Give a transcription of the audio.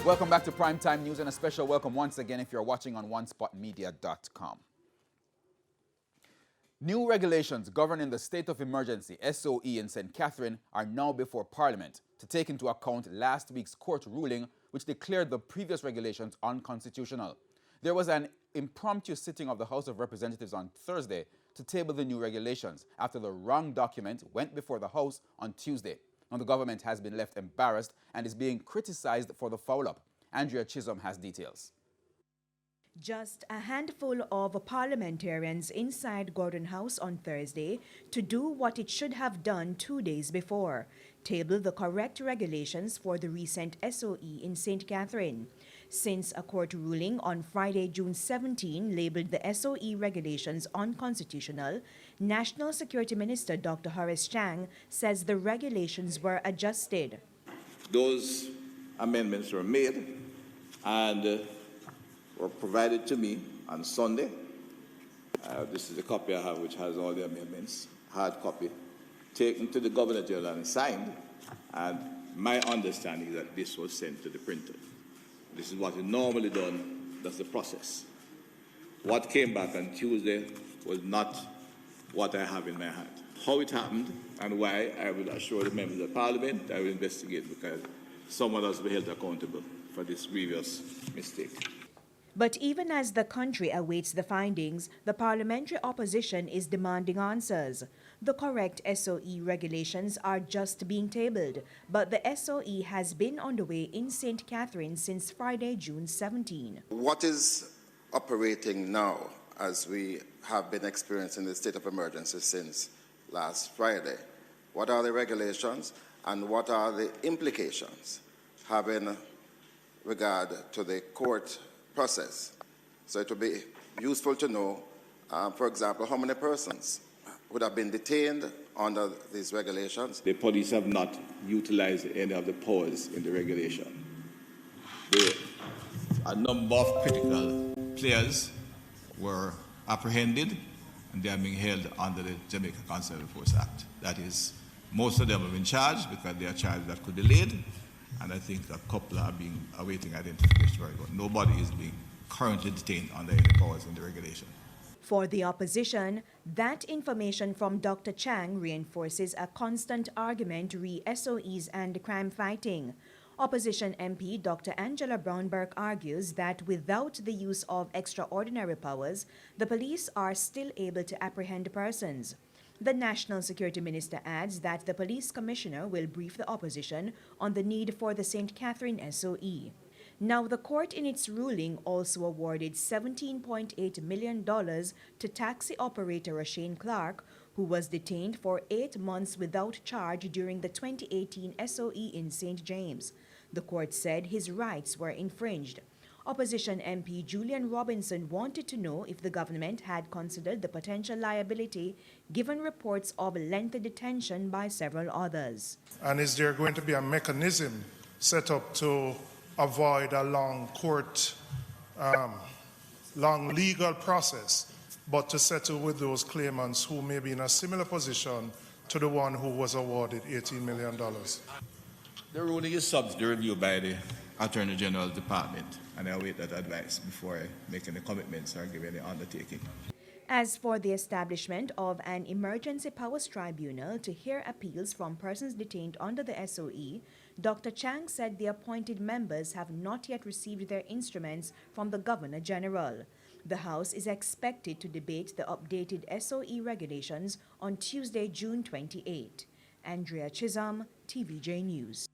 Welcome back to Primetime News, and a special welcome once again if you're watching on onespotmedia.com. New regulations governing the state of emergency, SOE, in St. Catherine are now before Parliament to take into account last week's court ruling which declared the previous regulations unconstitutional. There was an impromptu sitting of the House of Representatives on Thursday to table the new regulations after the wrong document went before the House on Tuesday. Now, the government has been left embarrassed and is being criticized for the foul-up. Andrea Chisholm has details. Just a handful of parliamentarians inside Gordon House on Thursday to do what it should have done 2 days before, table the correct regulations for the recent SOE in St. Catherine. Since a court ruling on Friday, June 17, labeled the SOE regulations unconstitutional, National Security Minister Dr. Horace Chang says the regulations were adjusted. Those amendments were made and were provided to me on Sunday. This is a copy I have which has all the amendments, hard copy, taken to the Governor General and signed, and my understanding is that this was sent to the printer. This is what is normally done, that's the process. What came back on Tuesday was not what I have in my hand. How it happened and why, I will assure the members of Parliament, I will investigate because someone has to be held accountable for this grievous mistake. But even as the country awaits the findings, the parliamentary opposition is demanding answers. The correct SOE regulations are just being tabled, but the SOE has been on the way in St. Catherine since Friday, June 17. What is operating now, as we have been experiencing the state of emergency since last Friday? What are the regulations and what are the implications having regard to the court process? So it would be useful to know, for example, how many persons would have been detained under these regulations. The police have not utilized any of the powers in the regulation. A number of critical players were apprehended and they are being held under the Jamaica Concealed Force Act. That is, most of them have been charged because they are charged that could be delayed, and I think a couple are being awaiting identification. But nobody is being currently detained under any powers in the regulation. For the opposition, that information from Dr. Chang reinforces a constant argument re SOEs and crime fighting. Opposition MP Dr. Angela Brownberg argues that without the use of extraordinary powers, the police are still able to apprehend persons. The National Security Minister adds that the police commissioner will brief the opposition on the need for the St. Catherine SOE. Now, the court in its ruling also awarded $17.8 million to taxi operator Rashane Clark, who was detained for 8 months without charge during the 2018 SOE in St. James. The court said his rights were infringed. Opposition MP Julian Robinson wanted to know if the government had considered the potential liability given reports of lengthy detention by several others. And is there going to be a mechanism set up to avoid a long legal process, but to settle with those claimants who may be in a similar position to the one who was awarded $18 million? The ruling is subject to review by the Attorney General's Department, and I await that advice before I make any commitments or give any undertaking. As for the establishment of an emergency powers tribunal to hear appeals from persons detained under the SOE, Dr. Chang said the appointed members have not yet received their instruments from the Governor General. The House is expected to debate the updated SOE regulations on Tuesday, June 28. Andrea Chisholm, TVJ News.